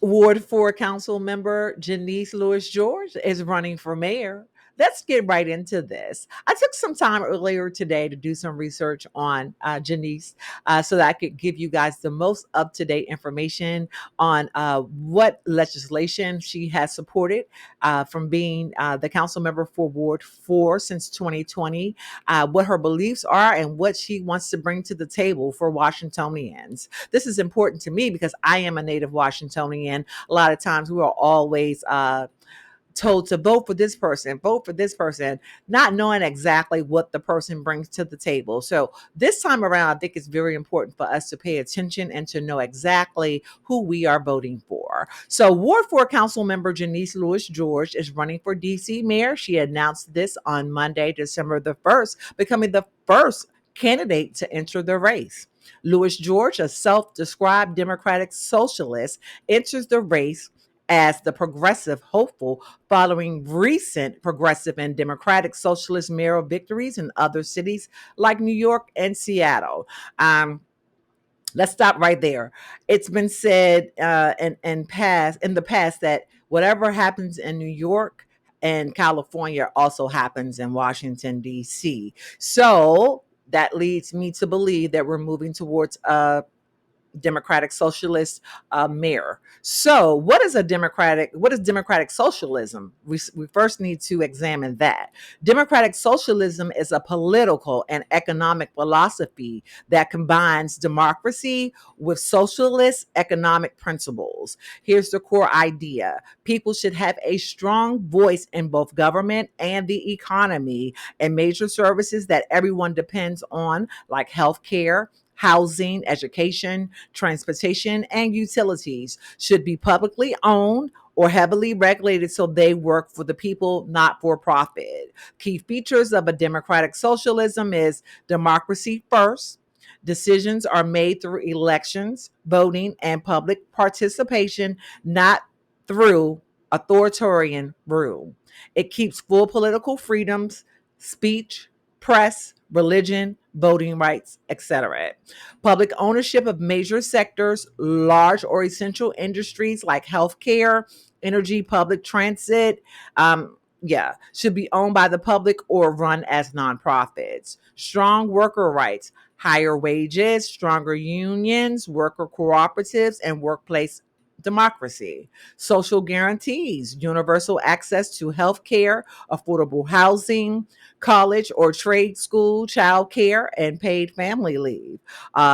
Ward 4 Council member Janeese Lewis George is running for mayor. Let's get right into this. I took some time earlier today to do some research on Janice so that I could give you guys the most up to date information on what legislation she has supported from being the council member for Ward 4 since 2020, what her beliefs are, and what she wants to bring to the table for Washingtonians. This is important to me because I am a native Washingtonian. A lot of times we are always told to vote for this person, not knowing exactly what the person brings to the table. So this time around, I think it's very important for us to pay attention and to know exactly who we are voting for. So Ward 4 Council member Janeese Lewis George is running for DC mayor. She announced this on Monday, December the 1st, becoming the first candidate to enter the race. Lewis George, a self described Democratic socialist, enters the race as the progressive hopeful following recent progressive and democratic socialist mayoral victories in other cities like New York and Seattle. Um, let's stop right there. It's been said in the past that whatever happens in New York and California also happens in Washington D.C. So that leads me to believe that we're moving towards a Democratic Socialist mayor. So, what is democratic socialism? We first need to examine that. Democratic socialism is a political and economic philosophy that combines democracy with socialist economic principles. Here's the core idea: people should have a strong voice in both government and the economy, and major services that everyone depends on, like healthcare, housing, education, transportation, and utilities, should be publicly owned or heavily regulated so they work for the people, not for profit. Key features of a democratic socialism is democracy first. Decisions are made through elections, voting, and public participation, not through authoritarian rule. It keeps full political freedoms, speech, press, religion, voting rights, etc. Public ownership of major sectors, large or essential industries like healthcare, energy, public transit, should be owned by the public or run as nonprofits. Strong worker rights, higher wages, stronger unions, worker cooperatives, and workplace democracy. Social guarantees, universal access to health care, affordable housing, college or trade school, child care, and paid family leave.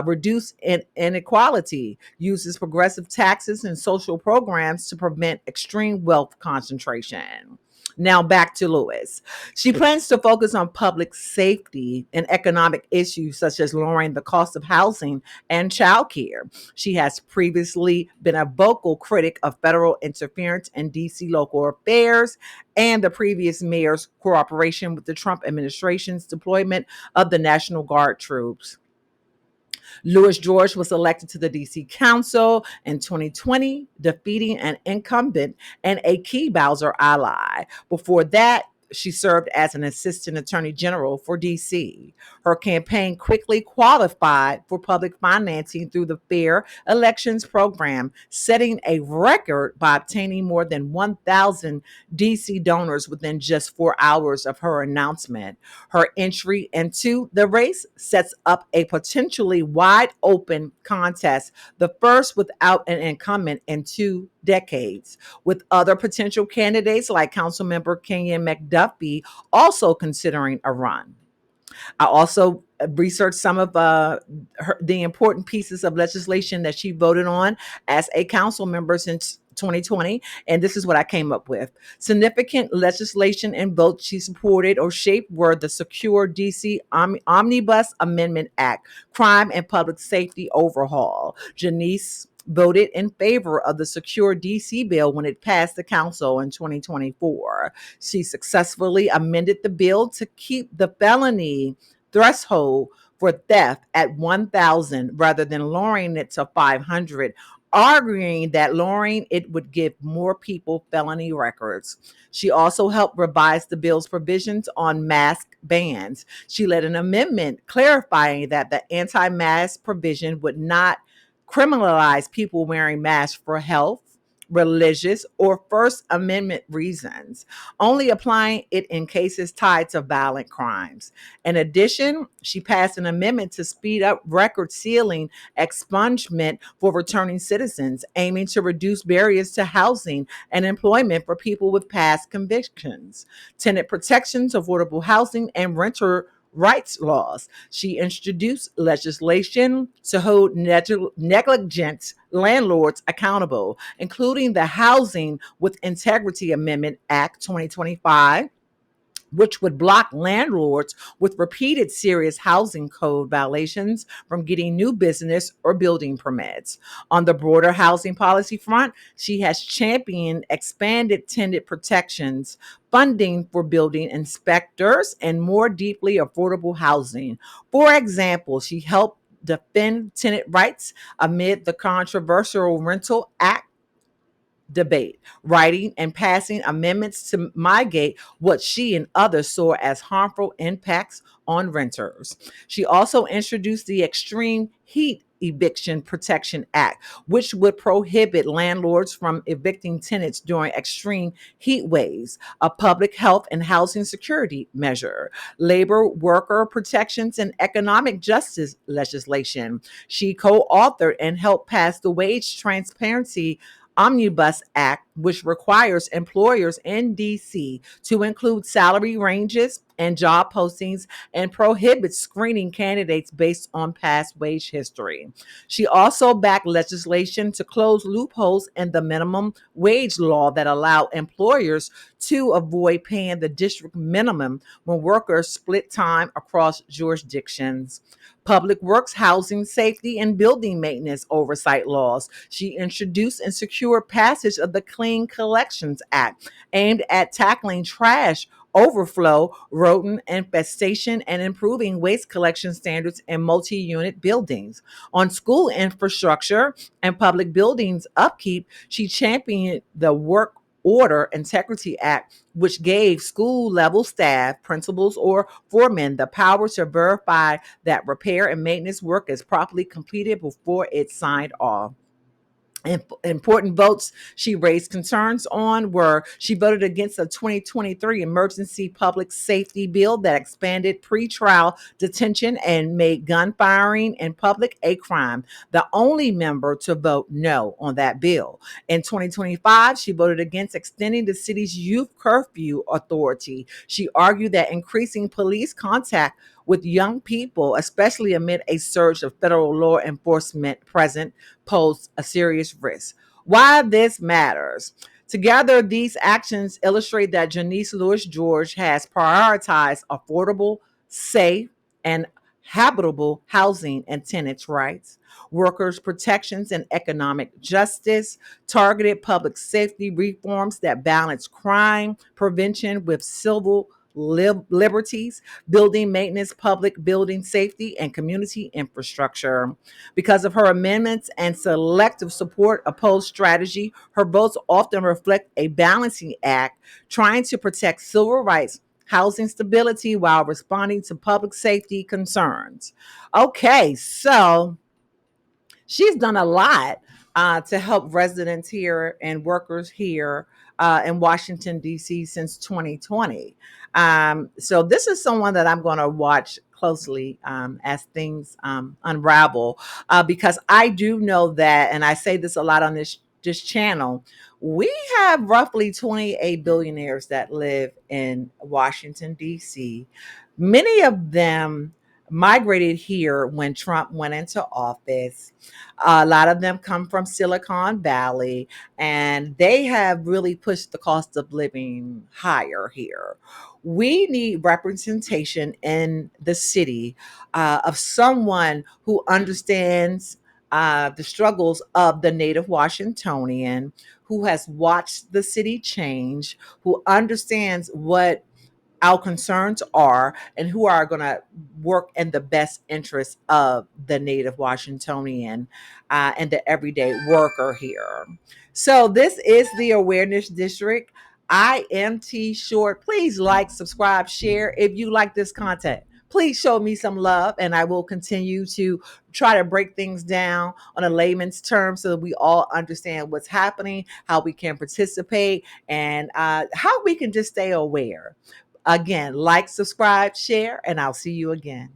Reduce inequality, uses progressive taxes and social programs to prevent extreme wealth concentration. Now back to Lewis. She plans to focus on public safety and economic issues such as lowering the cost of housing and childcare. She has previously been a vocal critic of federal interference in DC local affairs and the previous mayor's cooperation with the Trump administration's deployment of the National Guard troops. Lewis George was elected to the DC Council in 2020, defeating an incumbent and a key Bowser ally. Before that, she served as an assistant attorney general for DC. Her campaign quickly qualified for public financing through the Fair Elections Program, setting a record by obtaining more than 1,000 DC donors within just 4 hours of her announcement. Her entry into the race sets up a potentially wide open contest, the first without an incumbent in 2 decades, with other potential candidates like Councilmember Kenyon McDuffie also considering a run. I also researched some of the important pieces of legislation that she voted on as a council member since 2020, and this is what I came up with. Significant legislation and votes she supported or shaped were the Secure DC Omnibus Amendment Act, Crime and Public Safety Overhaul. Janice voted in favor of the Secure DC bill when it passed the council in 2024. She successfully amended the bill to keep the felony threshold for theft at 1,000 rather than lowering it to 500, arguing that lowering it would give more people felony records. She also helped revise the bill's provisions on mask bans. She led an amendment clarifying that the anti-mask provision would not criminalize people wearing masks for health religious, or First Amendment reasons, only applying it in cases tied to violent crimes. In addition, she passed an amendment to speed up record sealing expungement for returning citizens, aiming to reduce barriers to housing and employment for people with past convictions. Tenant protections, affordable housing, and renter rights laws. She introduced legislation to hold negligent landlords accountable, including the Housing with Integrity Amendment Act 2025, which would block landlords with repeated serious housing code violations from getting new business or building permits. On the broader housing policy front, she has championed expanded tenant protections, funding for building inspectors, and more deeply affordable housing. For example, she helped defend tenant rights amid the controversial Rental Act debate, writing and passing amendments to mitigate what she and others saw as harmful impacts on renters. She also introduced the Extreme Heat Eviction Protection Act, which would prohibit landlords from evicting tenants during extreme heat waves, a public health and housing security measure. Labor worker protections and economic justice legislation. She co authored and helped pass the Wage Transparency Omnibus Act, which requires employers in DC to include salary ranges and job postings and prohibits screening candidates based on past wage history. She also backed legislation to close loopholes in the minimum wage law that allow employers to avoid paying the district minimum when workers split time across jurisdictions. Public works, housing, safety, and building maintenance oversight laws. She introduced and secured passage of the Clean Collections Act, aimed at tackling trash overflow, rodent infestation, and improving waste collection standards in multi unit buildings. On school infrastructure and public buildings upkeep, she championed the Work Order Integrity Act, which gave school level staff, principals, or foremen the power to verify that repair and maintenance work is properly completed before it's signed off. Important votes she raised concerns on were she voted against a 2023 emergency public safety bill that expanded pretrial detention and made gun firing in public a crime, the only member to vote no on that bill. In 2025, she voted against extending the city's youth curfew authority. She argued that increasing police contact with young people, especially amid a surge of federal law enforcement present, pose a serious risk. Why this matters. Together, these actions illustrate that Janeese Lewis George has prioritized affordable, safe, and habitable housing and tenants' rights, workers' protections and economic justice, targeted public safety reforms that balance crime prevention with civil liberties, building maintenance, public building safety, and community infrastructure. Because of her amendments and selective support opposed strategy, her votes often reflect a balancing act trying to protect civil rights, housing stability while responding to public safety concerns. Okay, so she's done a lot to help residents here and workers here in Washington, D.C. since 2020. So this is someone that I'm going to watch closely as things unravel because I do know that, and I say this a lot on this channel, we have roughly 28 billionaires that live in Washington, D.C. Many of them migrated here when Trump went into office. A lot of them come from Silicon Valley, and they have really pushed the cost of living higher here. We need representation in the city of someone who understands the struggles of the native Washingtonian, who has watched the city change, who understands what our concerns are and who are going to work in the best interest of the native Washingtonian and the everyday worker here. So this is the Awareness District. I am T Short. Please like, subscribe, share if you like this content. Please please show me some love, and I will continue to try to break things down on a layman's terms so that we all understand what's happening, how we can participate, and how we can just stay aware. Again, like, subscribe, share, and I'll see you again.